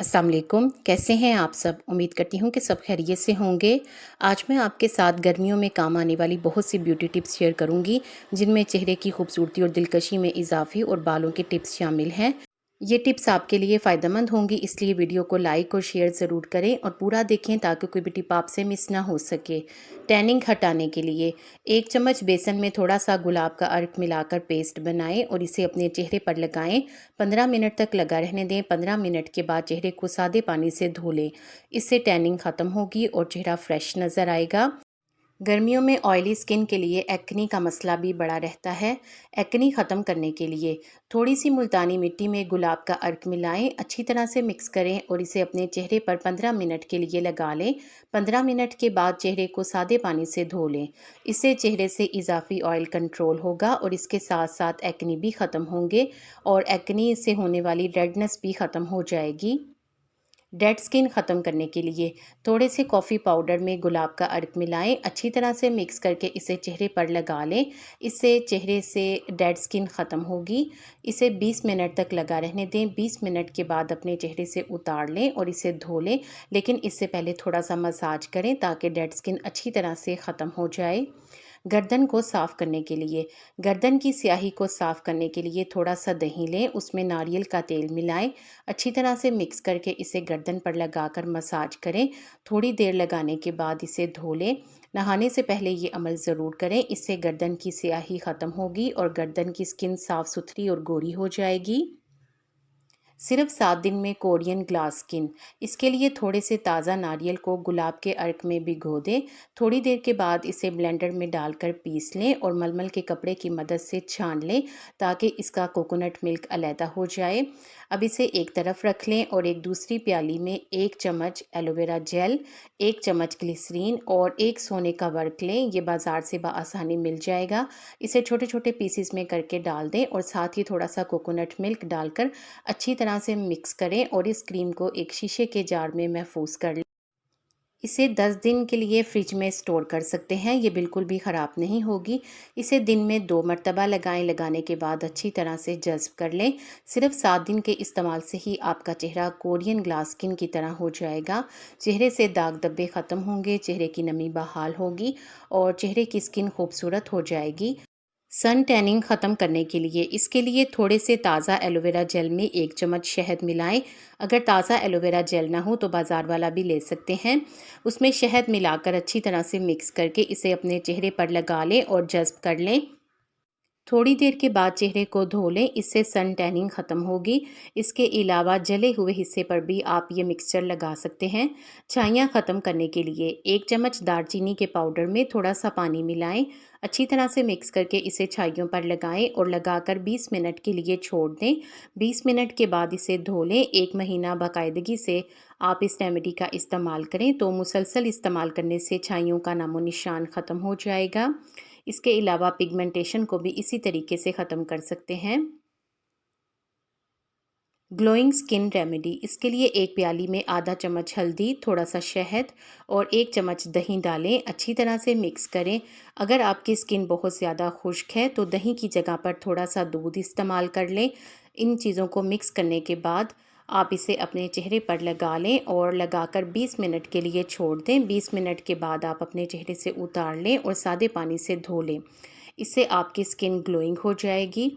अस्सलाम वालेकुम। कैसे हैं आप सब? उम्मीद करती हूँ कि सब खैरियत से होंगे। आज मैं आपके साथ गर्मियों में काम आने वाली बहुत सी ब्यूटी टिप्स शेयर करूँगी, जिनमें चेहरे की खूबसूरती और दिलकशी में इजाफ़े और बालों के टिप्स शामिल हैं। ये टिप्स आपके लिए फ़ायदेमंद होंगी, इसलिए वीडियो को लाइक और शेयर ज़रूर करें और पूरा देखें ताकि कोई भी टिप आपसे मिस ना हो सके। टैनिंग हटाने के लिए 1 चम्मच बेसन में थोड़ा सा गुलाब का अर्क मिलाकर पेस्ट बनाएं और इसे अपने चेहरे पर लगाएं। 15 मिनट तक लगा रहने दें। 15 मिनट के बाद चेहरे को सादे पानी से धो लें। इससे टैनिंग ख़त्म होगी और चेहरा फ्रेश नज़र आएगा। गर्मियों में ऑयली स्किन के लिए एक्ने का मसला भी बड़ा रहता है। एक्ने ख़त्म करने के लिए थोड़ी सी मुल्तानी मिट्टी में गुलाब का अर्क मिलाएं, अच्छी तरह से मिक्स करें और इसे अपने चेहरे पर 15 मिनट के लिए लगा लें। 15 मिनट के बाद चेहरे को सादे पानी से धो लें। इससे चेहरे से इजाफी ऑयल कंट्रोल होगा और इसके साथ साथ एक्ने भी ख़त्म होंगे और एक्ने से होने वाली रेडनेस भी ख़त्म हो जाएगी। डेड स्किन ख़त्म करने के लिए थोड़े से कॉफ़ी पाउडर में गुलाब का अर्क मिलाएं, अच्छी तरह से मिक्स करके इसे चेहरे पर लगा लें। इससे चेहरे से डेड स्किन ख़त्म होगी। इसे 20 मिनट तक लगा रहने दें। 20 मिनट के बाद अपने चेहरे से उतार लें और इसे धो लें, लेकिन इससे पहले थोड़ा सा मसाज करें ताकि डेड स्किन अच्छी तरह से ख़त्म हो जाए। गर्दन को साफ़ करने के लिए गर्दन की स्याही को साफ़ करने के लिए थोड़ा सा दही लें, उसमें नारियल का तेल मिलाएं, अच्छी तरह से मिक्स करके इसे गर्दन पर लगाकर मसाज करें। थोड़ी देर लगाने के बाद इसे धो लें। नहाने से पहले ये अमल ज़रूर करें, इससे गर्दन की स्याही ख़त्म होगी और गर्दन की स्किन साफ़ सुथरी और गोरी हो जाएगी। सिर्फ 7 दिन में कोरियन ग्लास स्किन। इसके लिए थोड़े से ताज़ा नारियल को गुलाब के अर्क में भिगो दें। थोड़ी देर के बाद इसे ब्लेंडर में डालकर पीस लें और मलमल के कपड़े की मदद से छान लें ताकि इसका कोकोनट मिल्क अलहदा हो जाए। अब इसे एक तरफ रख लें और एक दूसरी प्याली में 1 चम्मच एलोवेरा जेल, 1 चम्मच ग्लिसरीन और 1 सोने का वर्क लें। ये बाज़ार से बआसानी मिल जाएगा। इसे छोटे छोटे पीसीस में करके डाल दें और साथ ही थोड़ा सा कोकोनट मिल्क डालकर अच्छी तरह से मिक्स करें और इस क्रीम को एक शीशे के जार में महफूज कर लें। इसे 10 दिन के लिए फ्रिज में स्टोर कर सकते हैं, ये बिल्कुल भी ख़राब नहीं होगी। इसे दिन में 2 मरतबा लगाएं। लगाने के बाद अच्छी तरह से जज़्ब कर लें। सिर्फ 7 दिन के इस्तेमाल से ही आपका चेहरा कोरियन ग्लास स्किन की तरह हो जाएगा। चेहरे से दाग धब्बे ख़त्म होंगे, चेहरे की नमी बहाल होगी और चेहरे की स्किन खूबसूरत हो जाएगी। सन टैनिंग ख़त्म करने के लिए इसके लिए थोड़े से ताज़ा एलोवेरा जेल में 1 चम्मच शहद मिलाएं। अगर ताज़ा एलोवेरा जेल ना हो तो बाज़ार वाला भी ले सकते हैं। उसमें शहद मिलाकर अच्छी तरह से मिक्स करके इसे अपने चेहरे पर लगा लें और जज़्ब कर लें। थोड़ी देर के बाद चेहरे को धो लें, इससे सन टैनिंग ख़त्म होगी। इसके अलावा जले हुए हिस्से पर भी आप ये मिक्सचर लगा सकते हैं। छाइयाँ ख़त्म करने के लिए 1 चम्मच दालचीनी के पाउडर में थोड़ा सा पानी मिलाएं, अच्छी तरह से मिक्स करके इसे छाइयों पर लगाएं और लगाकर 20 मिनट के लिए छोड़ दें। 20 मिनट के बाद इसे धो लें। 1 महीना बाकायदगी से आप इस रेमेडी का इस्तेमाल करें तो मुसलसल इस्तेमाल करने से छाइयों का नामो निशान ख़त्म हो जाएगा। इसके अलावा पिगमेंटेशन को भी इसी तरीके से ख़त्म कर सकते हैं। ग्लोइंग स्किन रेमेडी इसके लिए एक प्याली में आधा चम्मच हल्दी, थोड़ा सा शहद और 1 चम्मच दही डालें, अच्छी तरह से मिक्स करें। अगर आपकी स्किन बहुत ज़्यादा खुश्क है तो दही की जगह पर थोड़ा सा दूध इस्तेमाल कर लें। इन चीज़ों को मिक्स करने के बाद आप इसे अपने चेहरे पर लगा लें और लगाकर 20 मिनट के लिए छोड़ दें। 20 मिनट के बाद आप अपने चेहरे से उतार लें और सादे पानी से धो लें। इससे आपकी स्किन ग्लोइंग हो जाएगी।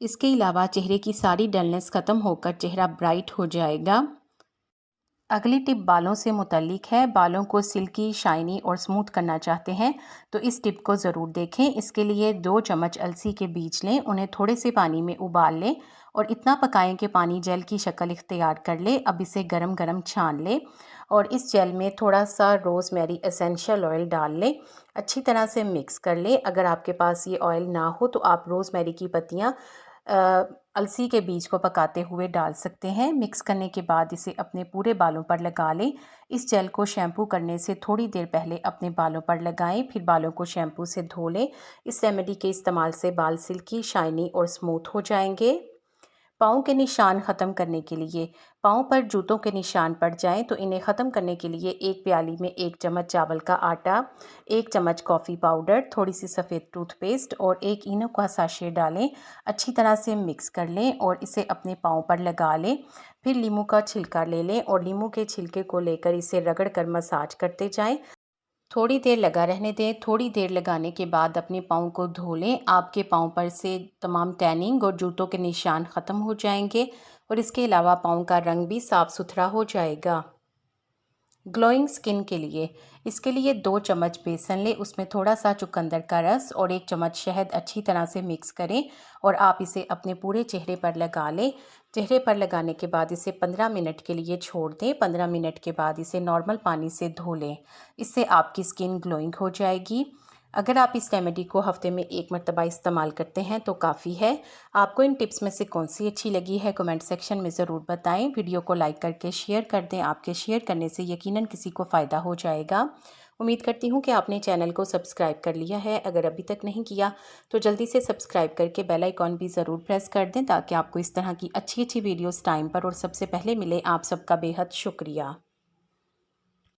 इसके अलावा चेहरे की सारी डलनेस ख़त्म होकर चेहरा ब्राइट हो जाएगा। अगली टिप बालों से मुतल्लिक है। बालों को सिल्की, शाइनी और स्मूथ करना चाहते हैं तो इस टिप को ज़रूर देखें। इसके लिए 2 चम्मच अलसी के बीज लें, उन्हें थोड़े से पानी में उबाल लें और इतना पकाएं कि पानी जेल की शक्ल इख्तियार कर ले। अब इसे गरम गरम छान लें और इस जेल में थोड़ा सा रोज़मेरी एसेंशियल ऑयल डाल लें, अच्छी तरह से मिक्स कर लें। अगर आपके पास ये ऑयल ना हो तो आप रोज़मेरी की पत्तियाँ अलसी के बीज को पकाते हुए डाल सकते हैं। मिक्स करने के बाद इसे अपने पूरे बालों पर लगा लें। इस जेल को शैम्पू करने से थोड़ी देर पहले अपने बालों पर लगाएं, फिर बालों को शैम्पू से धो लें। इस रेमेडी के इस्तेमाल से बाल सिल्की, शाइनी और स्मूथ हो जाएंगे। पाँव के निशान ख़त्म करने के लिए पाँव पर जूतों के निशान पड़ जाएं तो इन्हें ख़त्म करने के लिए एक प्याली में 1 चम्मच चावल का आटा, 1 चम्मच कॉफ़ी पाउडर, थोड़ी सी सफ़ेद टूथपेस्ट और 1 इनो का साशे डालें। अच्छी तरह से मिक्स कर लें और इसे अपने पाँव पर लगा लें। फिर नींबू का छिलका ले लें और नींबू के छिलके को लेकर इसे रगड़ कर मसाज करते जाएं। थोड़ी देर लगा रहने दें। थोड़ी देर लगाने के बाद अपने पाँव को धो लें। आपके पाँव पर से तमाम टैनिंग और जूतों के निशान ख़त्म हो जाएंगे और इसके अलावा पाँव का रंग भी साफ़ सुथरा हो जाएगा। ग्लोइंग स्किन के लिए इसके लिए 2 चम्मच बेसन लें, उसमें थोड़ा सा चुकंदर का रस और 1 चम्मच शहद अच्छी तरह से मिक्स करें और आप इसे अपने पूरे चेहरे पर लगा लें। चेहरे पर लगाने के बाद इसे 15 मिनट के लिए छोड़ दें। 15 मिनट के बाद इसे नॉर्मल पानी से धो लें। इससे आपकी स्किन ग्लोइंग हो जाएगी। अगर आप इस रेमेडी को हफ्ते में 1 मरतबा इस्तेमाल करते हैं तो काफ़ी है। आपको इन टिप्स में से कौन सी अच्छी लगी है कमेंट सेक्शन में ज़रूर बताएं। वीडियो को लाइक करके शेयर कर दें। आपके शेयर करने से यकीनन किसी को फ़ायदा हो जाएगा। उम्मीद करती हूँ कि आपने चैनल को सब्सक्राइब कर लिया है। अगर अभी तक नहीं किया तो जल्दी से सब्सक्राइब करके बेल आइकॉन भी ज़रूर प्रेस कर दें ताकि आपको इस तरह की अच्छी अच्छी वीडियोज़ टाइम पर और सबसे पहले मिले। आप सबका बेहद शुक्रिया।